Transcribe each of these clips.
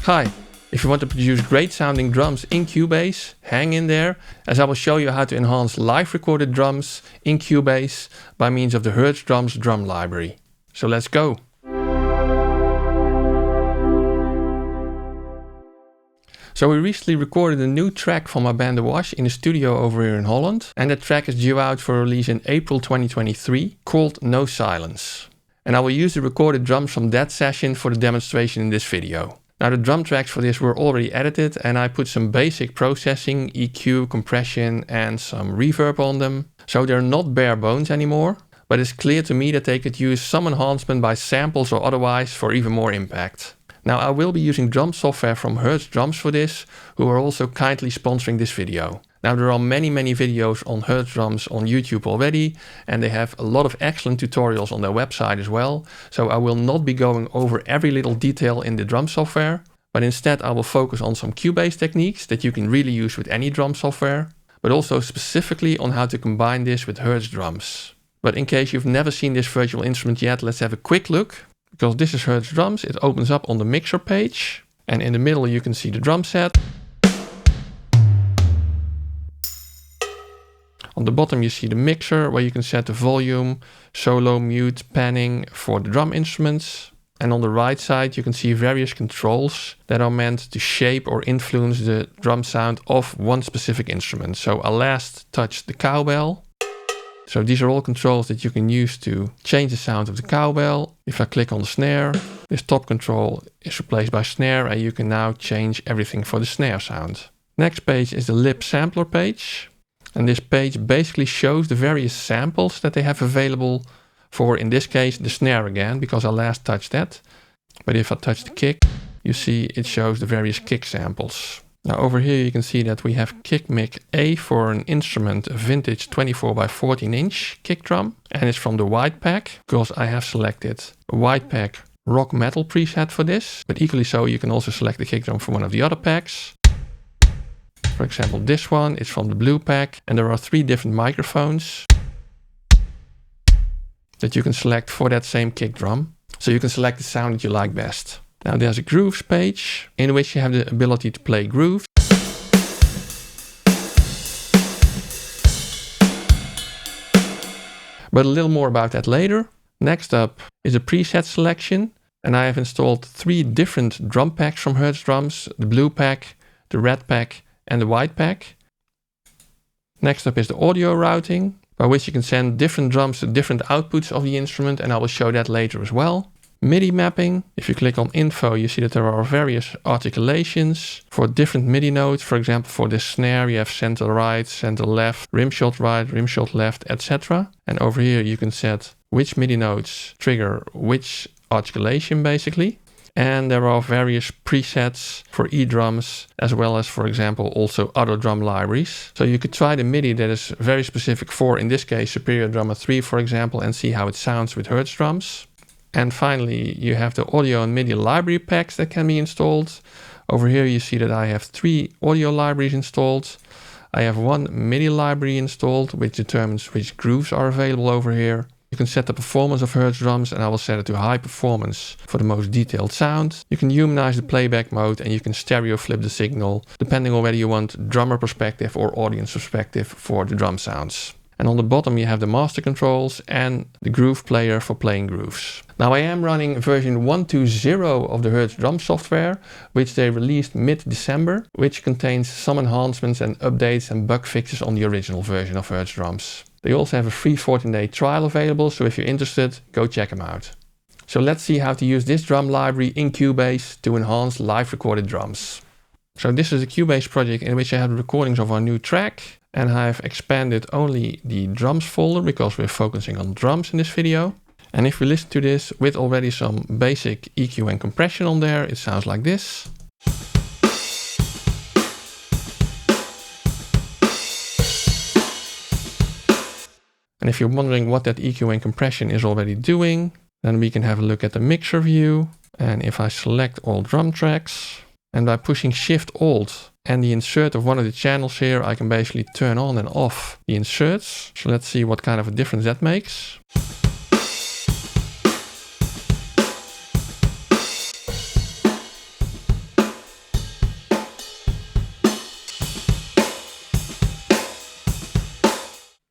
Hi! If you want to produce great sounding drums in Cubase, hang in there, as I will show you how to enhance live recorded drums in Cubase by means of the Hertz Drums drum library. So let's go! So we recently recorded a new track from my band The Wash in the studio over here in Holland, and that track is due out for release in April 2023, called No Silence. And I will use the recorded drums from that session for the demonstration in this video. Now the drum tracks for this were already edited and I put some basic processing, EQ, compression and some reverb on them. So they're not bare bones anymore, but it's clear to me that they could use some enhancement by samples or otherwise for even more impact. Now I will be using drum software from Hertz Drums for this, who are also kindly sponsoring this video. Now there are many videos on Hertz Drums on YouTube already, and they have a lot of excellent tutorials on their website as well, so I will not be going over every little detail in the drum software, but instead I will focus on some Cubase techniques that you can really use with any drum software, but also specifically on how to combine this with Hertz Drums. But in case you've never seen this virtual instrument yet, let's have a quick look, because this is Hertz Drums. It opens up on the mixer page, and in the middle you can see the drum set. On the bottom you see the mixer where you can set the volume, solo, mute, panning for the drum instruments. And on the right side you can see various controls that are meant to shape or influence the drum sound of one specific instrument. So I last touched the cowbell. So these are all controls that you can use to change the sound of the cowbell. If I click on the snare, this top control is replaced by snare and you can now change everything for the snare sound. Next page is the lip sampler page. And this page basically shows the various samples that they have available for, in this case, the snare again, because I last touched that. But if I touch the kick, you see it shows the various kick samples. Now over here you can see that we have kick mic A for an instrument, a vintage 24 by 14 inch kick drum. And it's from the white pack, because I have selected a white pack rock metal preset for this. But equally so, you can also select the kick drum from one of the other packs. For example, this one is from the blue pack, and there are 3 different microphones that you can select for that same kick drum. So you can select the sound that you like best. Now there's a grooves page in which you have the ability to play grooves. But a little more about that later. Next up is a preset selection, and I have installed 3 different drum packs from Hertz Drums, the blue pack, the red pack and the white pack. Next up is the audio routing, by which you can send different drums to different outputs of the instrument, and I will show that later as well. MIDI mapping. If you click on info, you see that there are various articulations for different MIDI notes. For example, for this snare you have center right, center left, rim shot right, rim shot left, etc. And over here you can set which MIDI notes trigger which articulation basically. And there are various presets for E-drums, as well as, for example, also other drum libraries. So you could try the MIDI that is very specific for, in this case, Superior Drummer 3, for example, and see how it sounds with Hertz Drums. And finally, you have the audio and MIDI library packs that can be installed. Over here you see that I have 3 audio libraries installed. I have 1 MIDI library installed, which determines which grooves are available over here. You can set the performance of Hertz Drums, and I will set it to high performance for the most detailed sound. You can humanize the playback mode, and you can stereo flip the signal, depending on whether you want drummer perspective or audience perspective for the drum sounds. And on the bottom you have the master controls and the groove player for playing grooves. Now I am running version 1.2.0 of the Hertz Drum software, which they released mid-December, which contains some enhancements and updates and bug fixes on the original version of Hertz Drums. They also have a free 14-day trial available, so if you're interested, go check them out. So let's see how to use this drum library in Cubase to enhance live recorded drums. So this is a Cubase project in which I have recordings of our new track, and I've expanded only the drums folder because we're focusing on drums in this video. And if we listen to this with already some basic EQ and compression on there, it sounds like this. And if you're wondering what that EQ and compression is already doing, then we can have a look at the mixer view. And if I select all drum tracks, and by pushing Shift-Alt and the insert of one of the channels here, I can basically turn on and off the inserts. So let's see what kind of a difference that makes.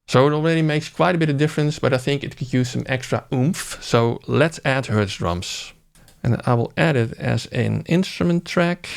So it already makes quite a bit of difference, but I think it could use some extra oomph. So let's add Hertz Drums. And I will add it as an instrument track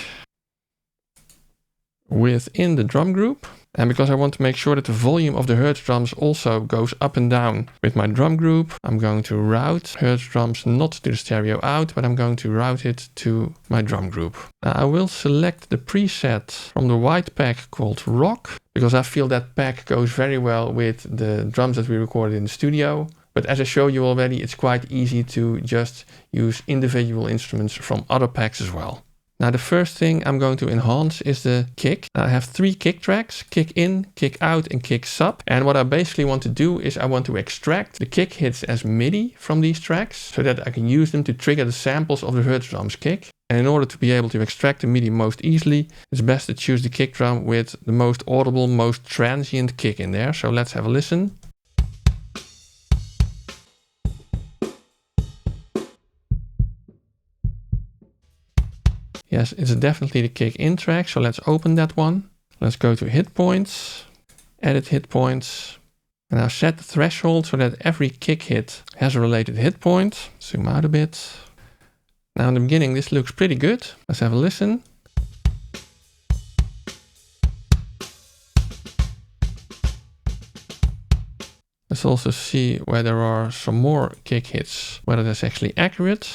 within the drum group. And because I want to make sure that the volume of the Hertz Drums also goes up and down with my drum group, I'm going to route Hertz Drums not to the stereo out, but I'm going to route it to my drum group. Now I will select the preset from the white pack called Rock, because I feel that pack goes very well with the drums that we recorded in the studio. But as I showed you already, it's quite easy to just use individual instruments from other packs as well. Now the first thing I'm going to enhance is the kick. I have 3 kick tracks: kick in, kick out and kick sub. And what I basically want to do is I want to extract the kick hits as MIDI from these tracks so that I can use them to trigger the samples of the Hertz Drums kick. And in order to be able to extract the MIDI most easily, it's best to choose the kick drum with the most audible, most transient kick in there. So let's have a listen. Yes, it's definitely the kick in track, so let's open that one. Let's go to hit points, edit hit points, and now set the threshold so that every kick hit has a related hit point. Zoom out a bit. Now in the beginning this looks pretty good. Let's have a listen. Let's also see where there are some more kick hits, whether that's actually accurate.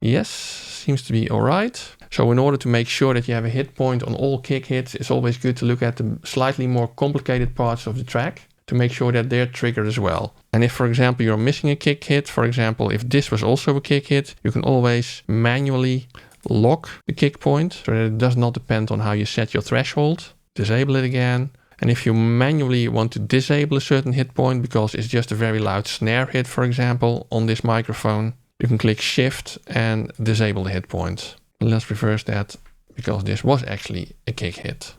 Yes, seems to be alright. So in order to make sure that you have a hit point on all kick hits, it's always good to look at the slightly more complicated parts of the track to make sure that they're triggered as well. And if, for example, you're missing a kick hit, for example, if this was also a kick hit, you can always manually lock the kick point so that it does not depend on how you set your threshold. Disable it again. And if you manually want to disable a certain hit point because it's just a very loud snare hit, for example, on this microphone, you can click Shift and disable the hit point. Let's reverse that because this was actually a kick hit.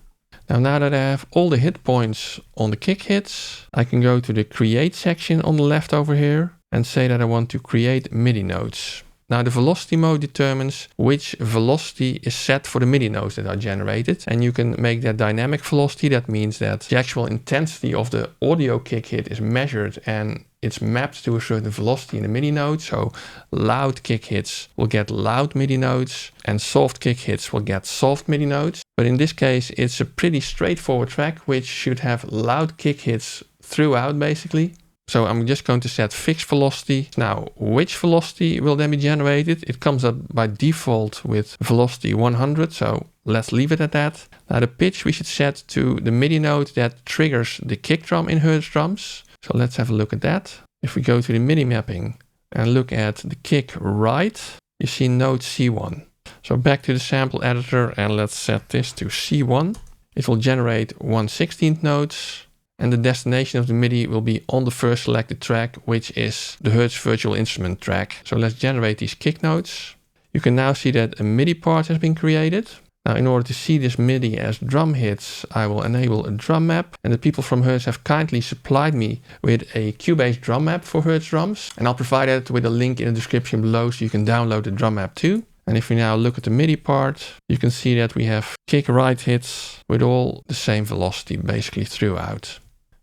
Now that I have all the hit points on the kick hits, I can go to the Create section on the left over here and say that I want to create MIDI notes. Now the velocity mode determines which velocity is set for the MIDI notes that are generated. And you can make that dynamic velocity. That means that the actual intensity of the audio kick hit is measured and it's mapped to a certain velocity in the MIDI note. So loud kick hits will get loud MIDI notes and soft kick hits will get soft MIDI notes. But in this case, it's a pretty straightforward track, which should have loud kick hits throughout basically. So I'm just going to set fixed velocity. Now, which velocity will then be generated? It comes up by default with velocity 100. So let's leave it at that. Now the pitch we should set to the MIDI note that triggers the kick drum in Hertz Drums. So let's have a look at that. If we go to the MIDI mapping and look at the kick right, you see note C1. So back to the sample editor and let's set this to C1. It will generate 1/16 notes. And the destination of the MIDI will be on the first selected track, which is the Hertz Virtual Instrument track. So let's generate these kick notes. You can now see that a MIDI part has been created. Now in order to see this MIDI as drum hits, I will enable a drum map. And the people from Hertz have kindly supplied me with a Cubase drum map for Hertz Drums. And I'll provide it with a link in the description below so you can download the drum map too. And if we now look at the MIDI part, you can see that we have kick right hits with all the same velocity basically throughout.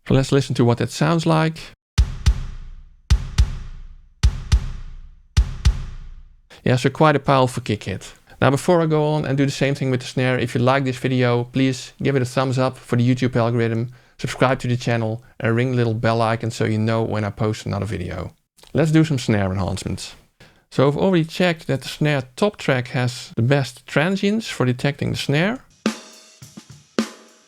So let's listen to what that sounds like. Yeah, so quite a powerful kick hit. Now before I go on and do the same thing with the snare, if you like this video, please give it a thumbs up for the YouTube algorithm, subscribe to the channel and ring the little bell icon so you know when I post another video. Let's do some snare enhancements. So I've already checked that the snare top track has the best transients for detecting the snare.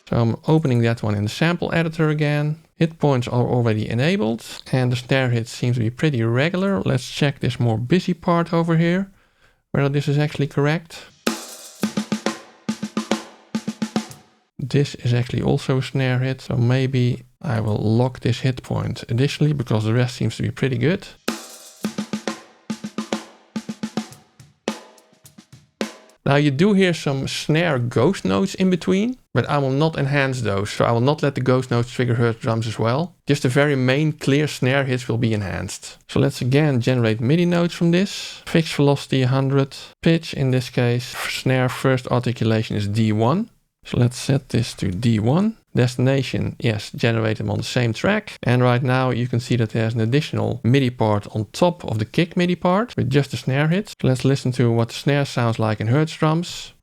So I'm opening that one in the sample editor again. Hit points are already enabled and the snare hits seem to be pretty regular. Let's check this more busy part over here, whether this is actually correct. This is actually also a snare hit, so maybe I will lock this hit point additionally because the rest seems to be pretty good. Now you do hear some snare ghost notes in between, but I will not enhance those. So I will not let the ghost notes trigger Hertz Drums as well. Just the very main clear snare hits will be enhanced. So let's again generate MIDI notes from this. Fixed velocity 100. Pitch in this case, snare first articulation is D1. So let's set this to D1. Destination, yes, generate them on the same track. And right now you can see that there's an additional MIDI part on top of the kick MIDI part with just the snare hits. So let's listen to what the snare sounds like in Hertz Drums.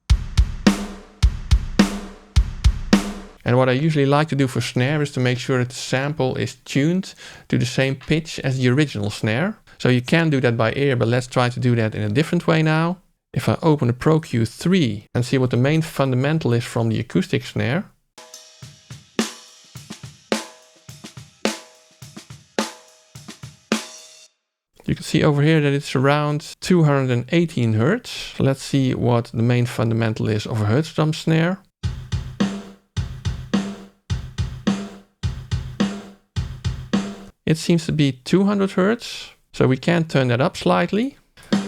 And what I usually like to do for snare is to make sure that the sample is tuned to the same pitch as the original snare. So you can do that by ear, but let's try to do that in a different way now. If I open the Pro Q3 and see what the main fundamental is from the acoustic snare. You can see over here that it's around 218 Hertz. So let's see what the main fundamental is of a Hertz drum snare. It seems to be 200 Hertz. So we can turn that up slightly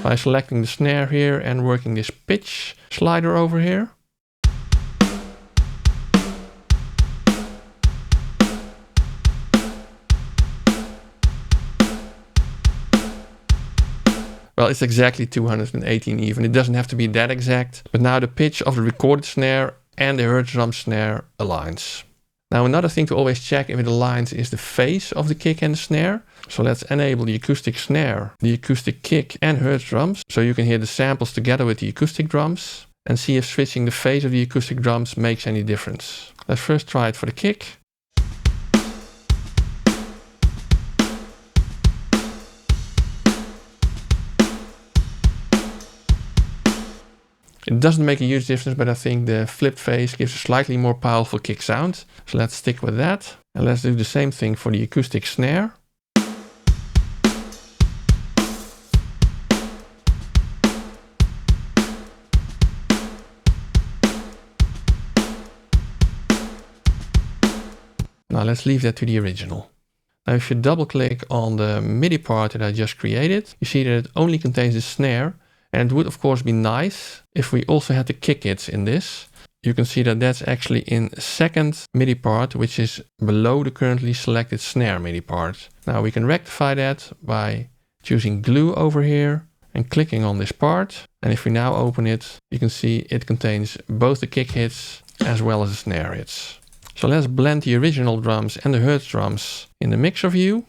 by selecting the snare here and working this pitch slider over here. Well, it's exactly 218 even. It doesn't have to be that exact. But now the pitch of the recorded snare and the Hertz drum snare aligns. Now another thing to always check if it aligns is the phase of the kick and the snare. So let's enable the acoustic snare, the acoustic kick and Hertz drums. So you can hear the samples together with the acoustic drums and see if switching the phase of the acoustic drums makes any difference. Let's first try it for the kick. It doesn't make a huge difference, but I think the flipped phase gives a slightly more powerful kick sound. So let's stick with that. And let's do the same thing for the acoustic snare. Now let's leave that to the original. Now if you double click on the MIDI part that I just created, you see that it only contains the snare. And it would of course be nice if we also had the kick hits in this. You can see that that's actually in second MIDI part, which is below the currently selected snare MIDI part. Now we can rectify that by choosing glue over here and clicking on this part. And if we now open it, you can see it contains both the kick hits as well as the snare hits. So let's blend the original drums and the Hertz drums in the mixer view.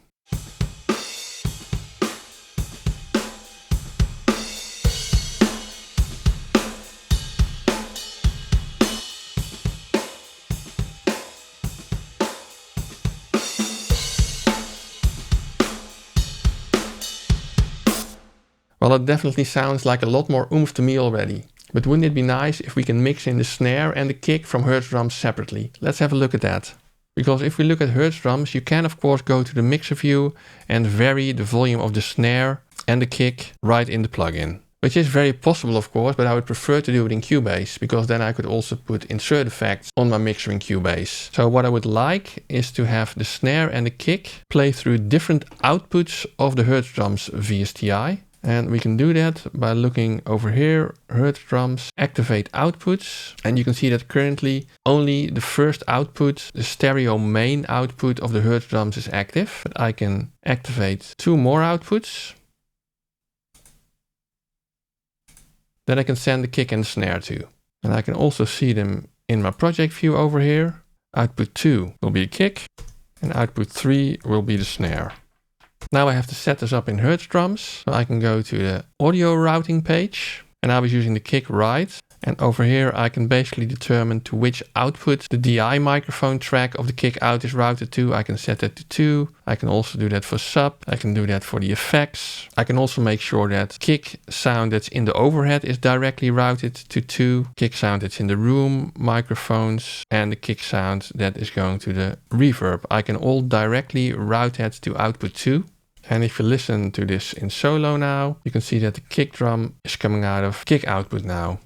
Well, it definitely sounds like a lot more oomph to me already. But wouldn't it be nice if we can mix in the snare and the kick from Hertz Drums separately? Let's have a look at that. Because if we look at Hertz Drums, you can of course go to the mixer view and vary the volume of the snare and the kick right in the plugin. Which is very possible of course, but I would prefer to do it in Cubase, because then I could also put insert effects on my mixer in Cubase. So what I would like is to have the snare and the kick play through different outputs of the Hertz Drums VSTI. And we can do that by looking over here, Hertz Drums, activate outputs. And you can see that currently only the first output, the stereo main output of the Hertz Drums is active. But I can activate two more outputs that I can send the kick and the snare to. And I can also see them in my project view over here. Output 2 will be the kick and output 3 will be the snare. Now I have to set this up in Hertz Drums. So I can go to the audio routing page and I was using the kick right. And over here I can basically determine to which output the DI microphone track of the kick out is routed to. I can set that to 2. I can also do that for sub. I can do that for the effects. I can also make sure that kick sound that's in the overhead is directly routed to 2. Kick sound that's in the room microphones and the kick sound that is going to the reverb. I can all directly route that to output 2. And if you listen to this in solo now, you can see that the kick drum is coming out of kick output now.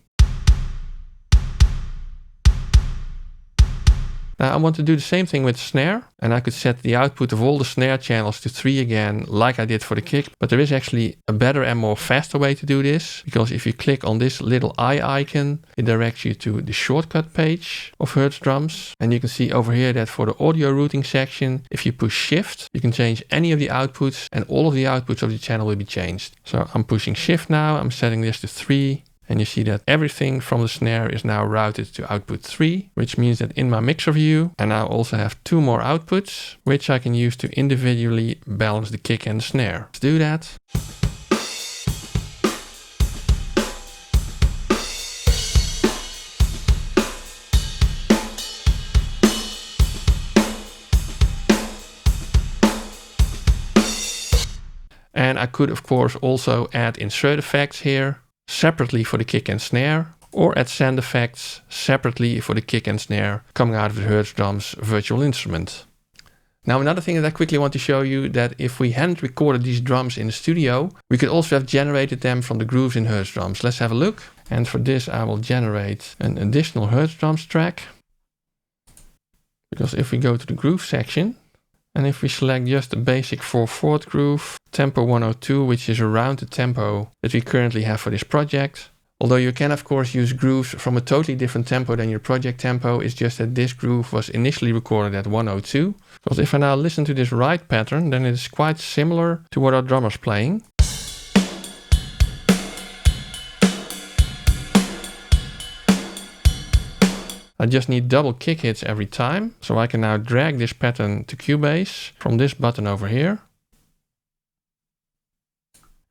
Now I want to do the same thing with the snare, and I could set the output of all the snare channels to 3 again, like I did for the kick. But there is actually a better and more faster way to do this, because if you click on this little eye icon, it directs you to the shortcut page of Hertz Drums. And you can see over here that for the audio routing section, if you push shift, you can change any of the outputs and all of the outputs of the channel will be changed. So I'm pushing shift now, I'm setting this to 3. And you see that everything from the snare is now routed to output 3, which means that in my mixer view, I now also have 2 more outputs, which I can use to individually balance the kick and the snare. Let's do that. And I could of course also add insert effects here separately for the kick and snare, or add send effects separately for the kick and snare coming out of the Hertz Drums virtual instrument. Now another thing that I quickly want to show you, that if we hadn't recorded these drums in the studio, we could also have generated them from the grooves in Hertz Drums. Let's have a look. And for this I will generate an additional Hertz Drums track. Because if we go to the groove section, and if we select just the basic 4/4 groove, tempo 102, which is around the tempo that we currently have for this project. Although you can of course use grooves from a totally different tempo than your project tempo, it's just that this groove was initially recorded at 102. Because if I now listen to this ride pattern, then it is quite similar to what our drummer's playing. I just need double kick hits every time, so I can now drag this pattern to Cubase from this button over here.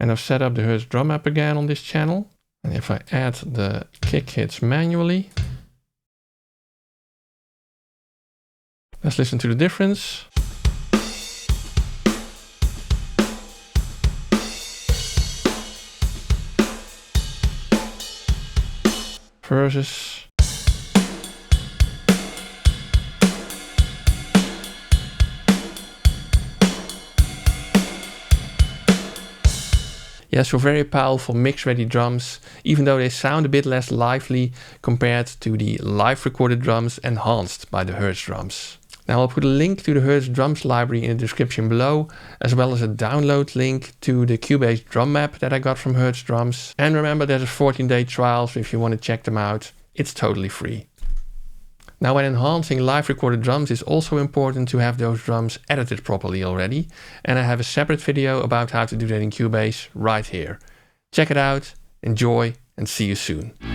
And I've set up the Hertz drum map again on this channel. And if I add the kick hits manually, let's listen to the difference. Versus yeah, so very powerful mix-ready drums, even though they sound a bit less lively compared to the live recorded drums enhanced by the Hertz Drums. Now I'll put a link to the Hertz Drums library in the description below, as well as a download link to the Cubase drum map that I got from Hertz Drums. And remember, there's a 14-day trial, so if you want to check them out, it's totally free. Now when enhancing live recorded drums, it's also important to have those drums edited properly already. And I have a separate video about how to do that in Cubase right here. Check it out, enjoy, and see you soon.